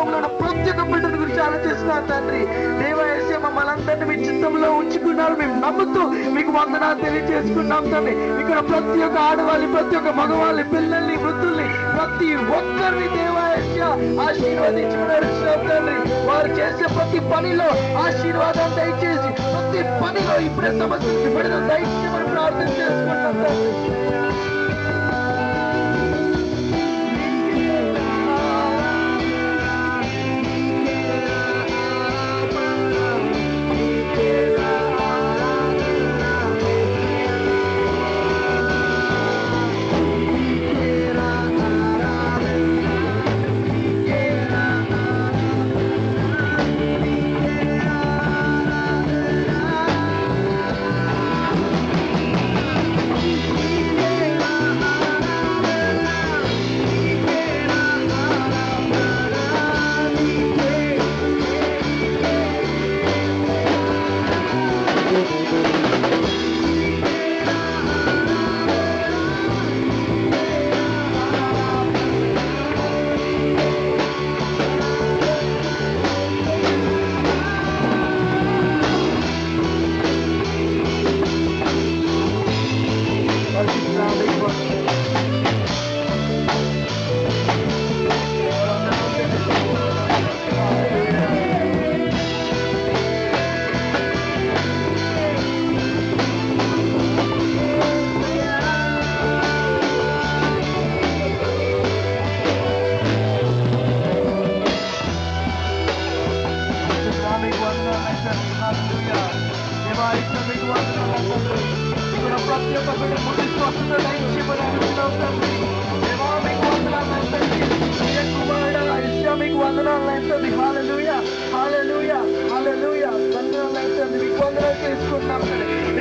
గ్రామంలో ఉన్న ప్రతి ఒక్క బిడ్డల గురించి ఆలోచిస్తున్నాను తండ్రి. దేవాయస్య మమ్మల్ని అందరినీ మీ చిత్తంలో ఉంచుకున్నారు, మేము నమ్ముతూ మీకు వందనాలు తెలియజేసుకున్నాం తండ్రి. ఇక్కడ ప్రతి ఒక్క ఆడవాళ్ళని, ప్రతి ఒక్క మగవాళ్ళని, పిల్లల్ని, వృద్ధుల్ని, ప్రతి ఒక్కరిని దేవాయస్య ఆశీర్వదించుకున్నారు తండ్రి. వారు చేసే ప్రతి పనిలో ఆశీర్వాదం దయచేసి, ప్రతి పనిలో ఇప్పుడే సమస్యకి విడుదల దయచేయమని ప్రార్థన చేసుకుంటాం తండ్రి.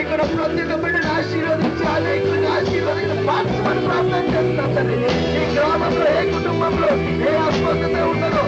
ఇక్కడ ప్రతి ఒక్క బిడ్డను ఆశీర్వదించి అనేకులను ఆశీర్వదించిన ప్రార్థన ప్రార్థన చేస్తాం తండ్రి. ఈ గ్రామంలో ఏ కుటుంబంలో ఏ అస్వస్థత ఉన్నదో,